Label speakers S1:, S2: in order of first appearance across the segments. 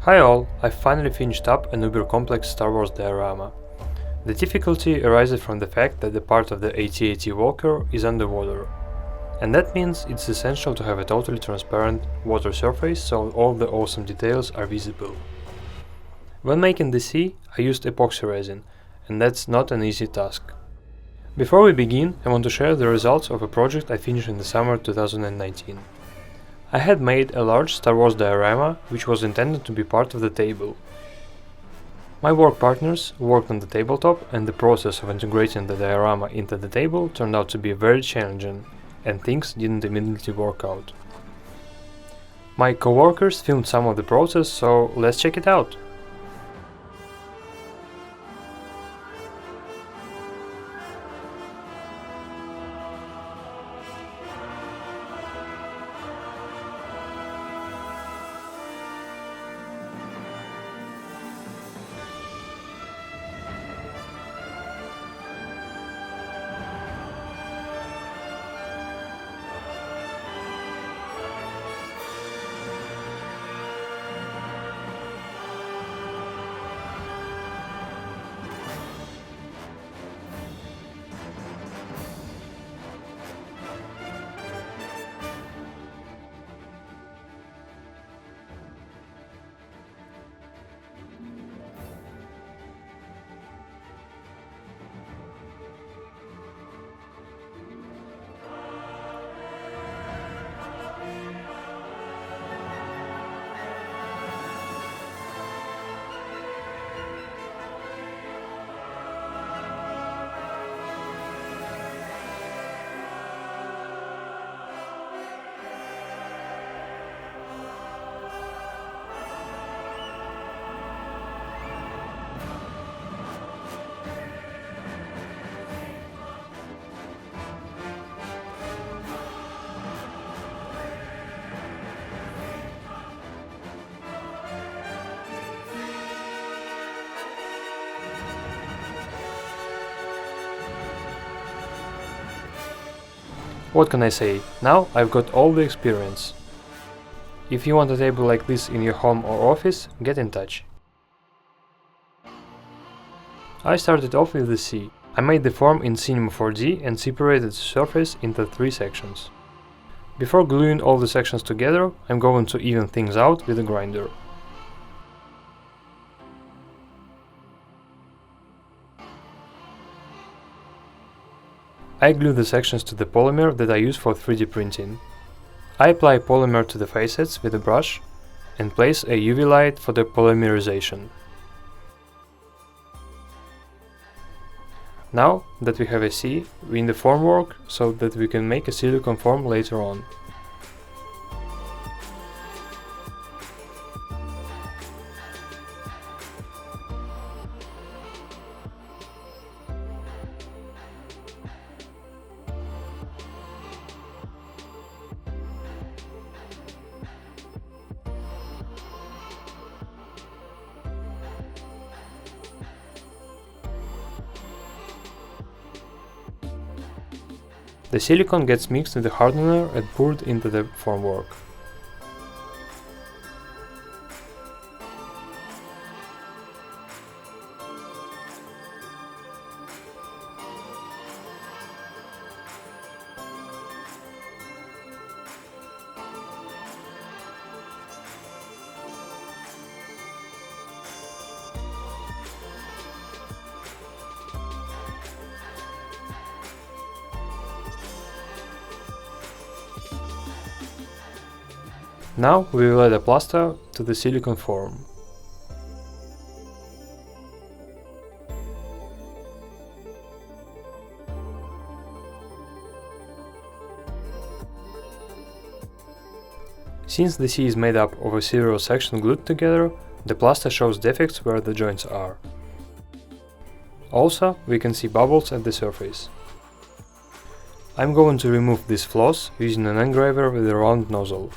S1: Hi all, I finally finished up an uber complex Star Wars diorama. The difficulty arises from the fact that the part of the AT-AT walker is underwater. And that means it's essential to have a totally transparent water surface so all the awesome details are visible. When making the sea, I used epoxy resin, and that's not an easy task. Before we begin, I want to share the results of a project I finished in the summer 2019. I had made a large Star Wars diorama which was intended to be part of the table. My work partners worked on the tabletop, and the process of integrating the diorama into the table turned out to be very challenging, and things didn't immediately work out. My coworkers filmed some of the process, so let's check it out! What can I say? Now I've got all the experience. If you want a table like this in your home or office, get in touch. I started off with the sea. I made the form in Cinema 4D and separated the surface into 3 sections. Before gluing all the sections together, I'm going to even things out with a grinder. I glue the sections to the polymer that I use for 3D printing. I apply polymer to the facets with a brush and place a UV light for the polymerization. Now that we have a sea, we need the formwork so that we can make a silicone form later on. The silicone gets mixed with the hardener and poured into the formwork. Now we will add a plaster to the silicone form. Since the sea is made up of a several sections glued together, the plaster shows defects where the joints are. Also, we can see bubbles at the surface. I'm going to remove this floss using an engraver with a round nozzle.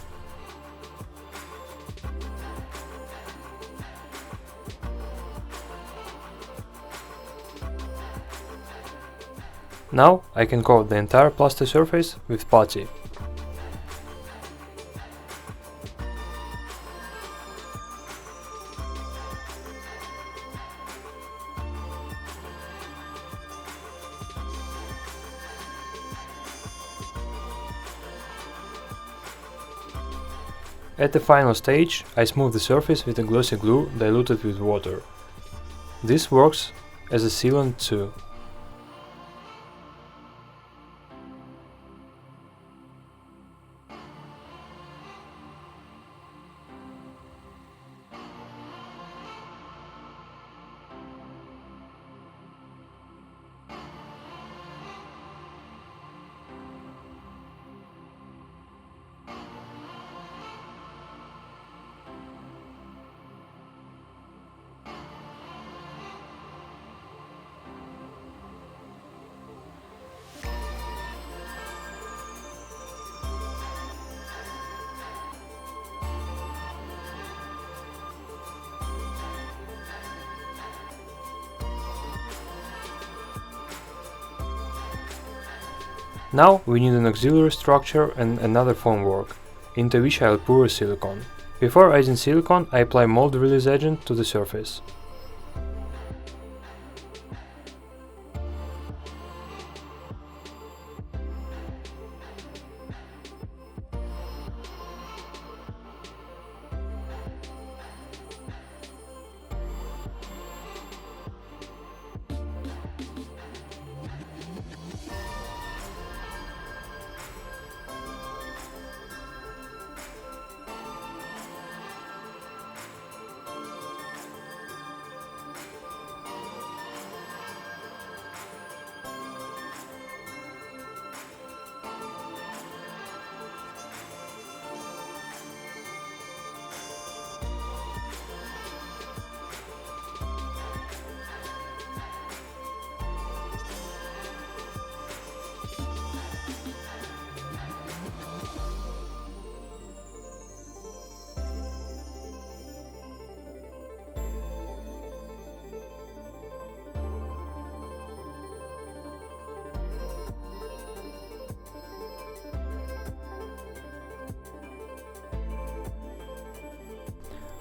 S1: Now I can coat the entire plaster surface with putty. At the final stage, I smooth the surface with a glossy glue diluted with water. This works as a sealant too. Now we need an auxiliary structure and another formwork, into which I'll pour silicone. Before adding silicone, I apply mold release agent to the surface.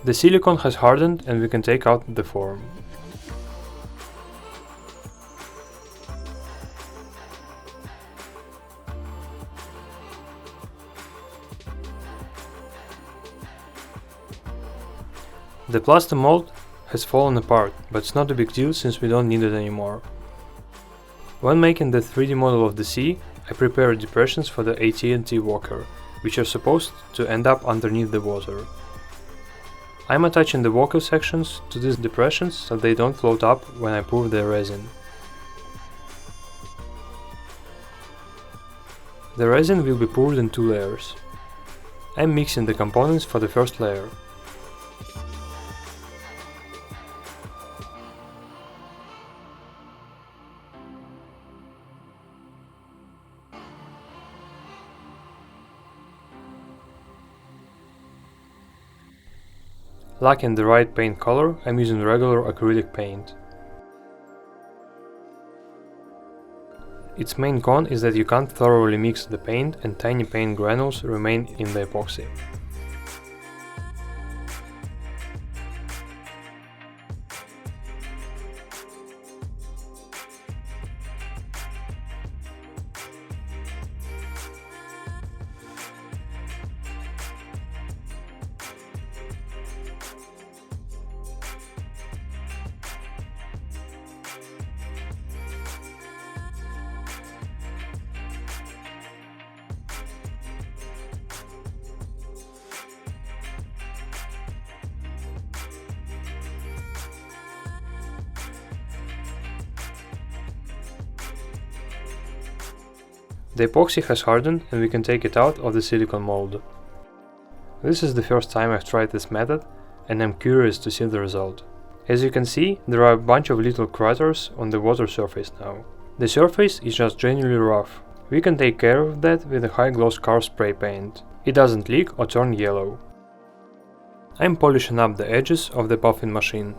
S1: The silicone has hardened and we can take out the form. The plaster mold has fallen apart, but it's not a big deal since we don't need it anymore. When making the 3D model of the sea, I prepared depressions for the AT&T walker, which are supposed to end up underneath the water. I'm attaching the walker sections to these depressions so they don't float up when I pour the resin. The resin will be poured in 2 layers. I'm mixing the components for the first layer. Lacking the right paint color, I'm using regular acrylic paint. Its main con is that you can't thoroughly mix the paint and tiny paint granules remain in the epoxy. The epoxy has hardened and we can take it out of the silicone mold. This is the first time I've tried this method and I'm curious to see the result. As you can see, there are a bunch of little craters on the water surface now. The surface is just genuinely rough. We can take care of that with a high gloss car spray paint. It doesn't leak or turn yellow. I'm polishing up the edges of the buffing machine.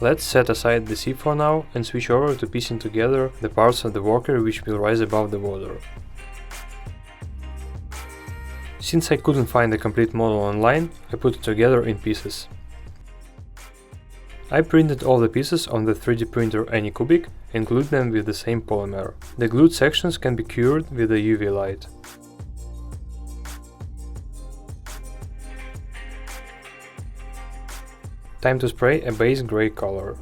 S1: Let's set aside the sieve for now and switch over to piecing together the parts of the worker which will rise above the water. Since I couldn't find a complete model online, I put it together in pieces. I printed all the pieces on the 3D printer Anycubic and glued them with the same polymer. The glued sections can be cured with a UV light. Time to spray a base grey color.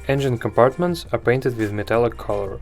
S1: Engine compartments are painted with metallic color.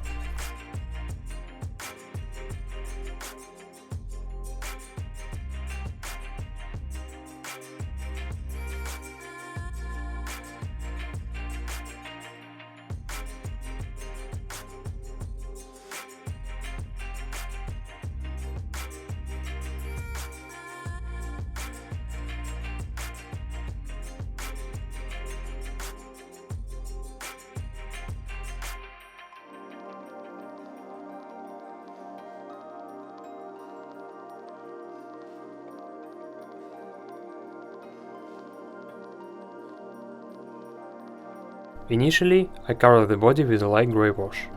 S1: Initially, I covered the body with a light grey wash.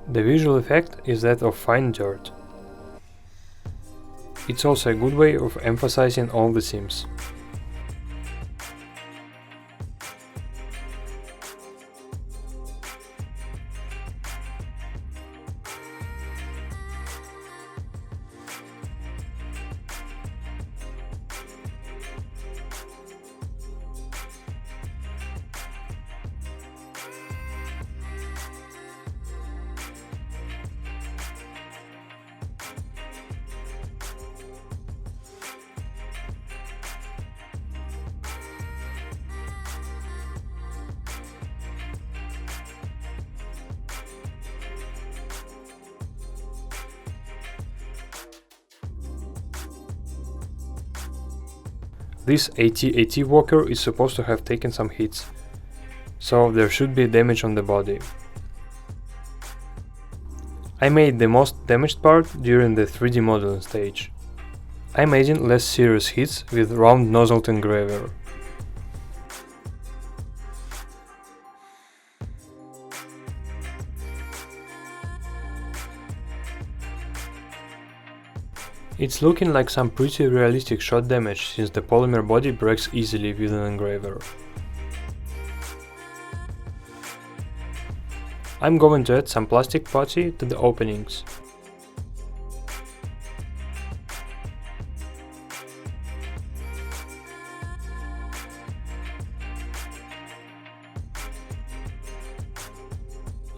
S1: The visual effect is that of fine dirt. It's also a good way of emphasizing all the seams. This AT-AT walker is supposed to have taken some hits, so there should be damage on the body. I made the most damaged part during the 3D modeling stage. I made in less serious hits with round nozzled engraver. It's looking like some pretty realistic shot damage since the polymer body breaks easily with an engraver. I'm going to add some plastic putty to the openings.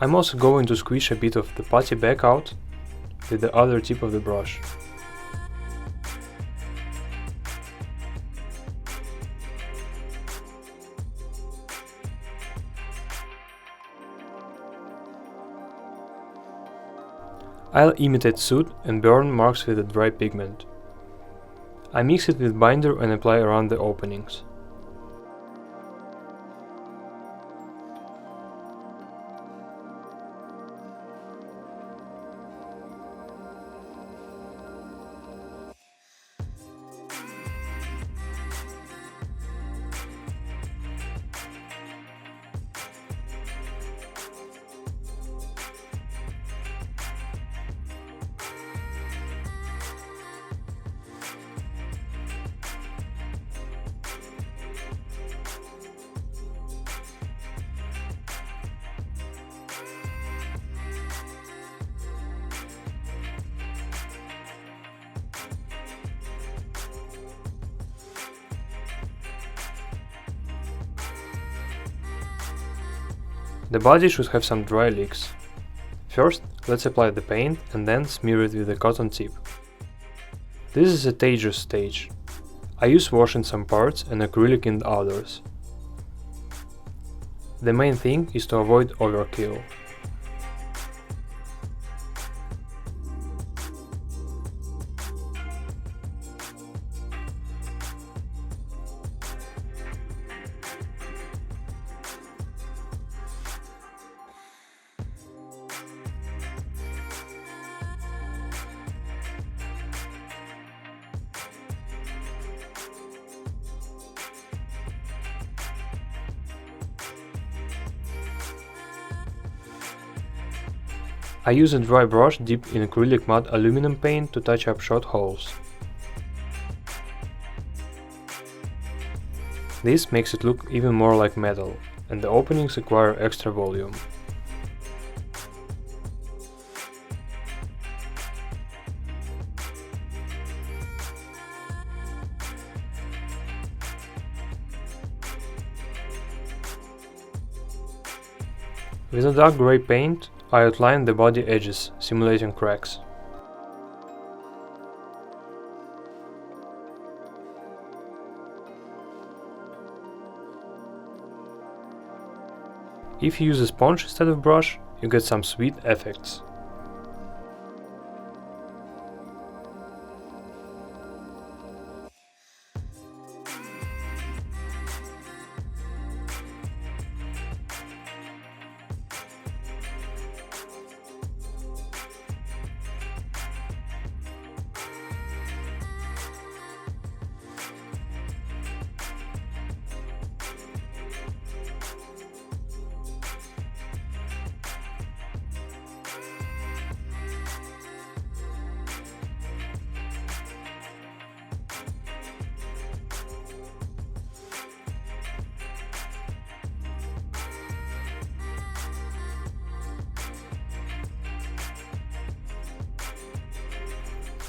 S1: I'm also going to squish a bit of the putty back out with the other tip of the brush. I'll imitate soot and burn marks with a dry pigment. I mix it with binder and apply around the openings. The body should have some dry leaks. First, let's apply the paint and then smear it with a cotton tip. This is a tedious stage. I use wash in some parts and acrylic in others. The main thing is to avoid overkill. I use a dry brush dipped in acrylic matte aluminum paint to touch up short holes. This makes it look even more like metal, and the openings acquire extra volume. With a dark grey paint, I outline the body edges, simulating cracks. If you use a sponge instead of brush, you get some sweet effects.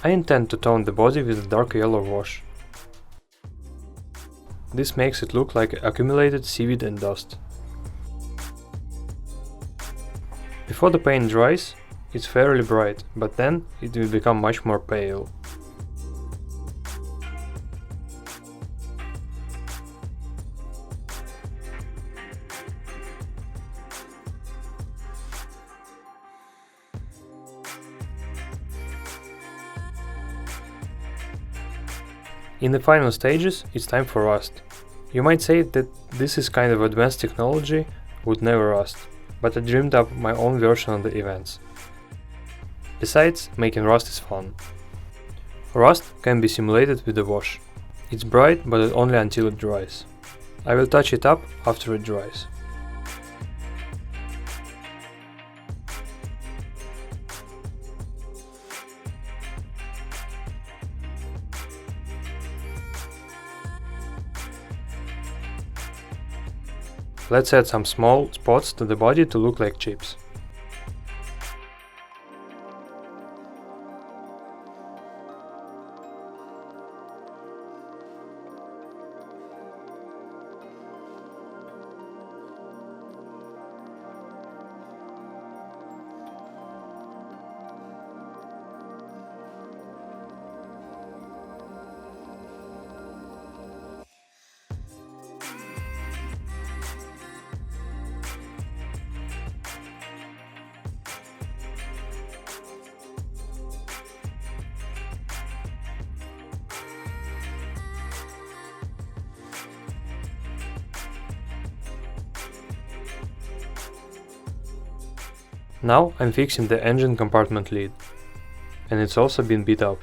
S1: I intend to tone the body with a dark yellow wash. This makes it look like accumulated seaweed and dust. Before the paint dries, it's fairly bright, but then it will become much more pale. In the final stages, it's time for rust. You might say that this is kind of advanced technology, would never rust, but I dreamed up my own version of the events. Besides, making rust is fun. Rust can be simulated with a wash. It's bright, but only until it dries. I will touch it up after it dries. Let's add some small spots to the body to look like chips. Now I'm fixing the engine compartment lid, and it's also been beat up.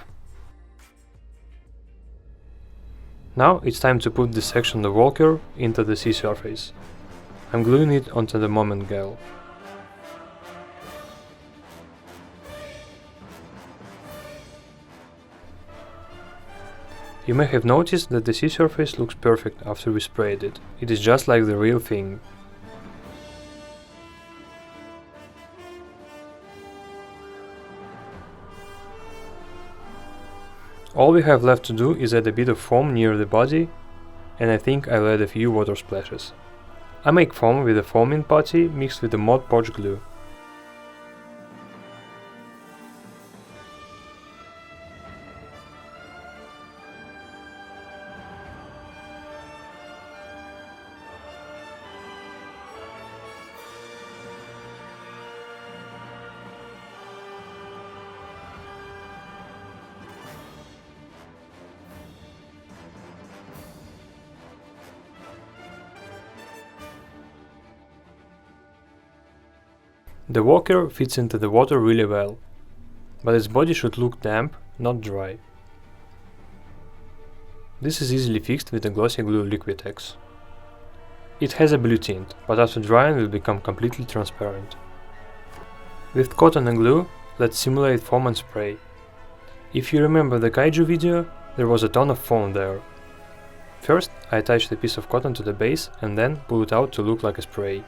S1: Now it's time to put this section of walker into the sea surface. I'm gluing it onto the moment gel. You may have noticed that the sea surface looks perfect after we sprayed it. It is just like the real thing. All we have left to do is add a bit of foam near the body, and I think I'll add a few water splashes. I make foam with a foaming putty mixed with a Mod Podge glue. The walker fits into the water really well, but its body should look damp, not dry. This is easily fixed with a glossy glue Liquitex. It has a blue tint, but after drying will become completely transparent. With cotton and glue, let's simulate foam and spray. If you remember the kaiju video, there was a ton of foam there. First, I attached a piece of cotton to the base and then pull it out to look like a spray.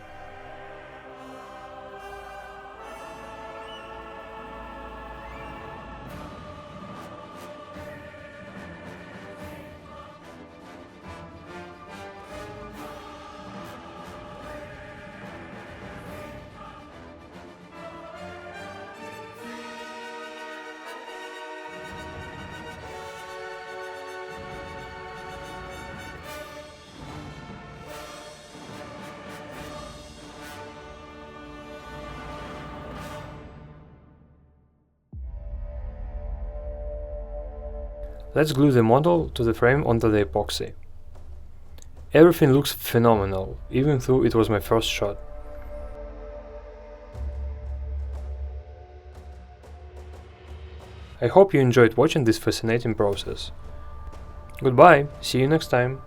S1: Let's glue the model to the frame onto the epoxy. Everything looks phenomenal, even though it was my first shot. I hope you enjoyed watching this fascinating process. Goodbye, see you next time!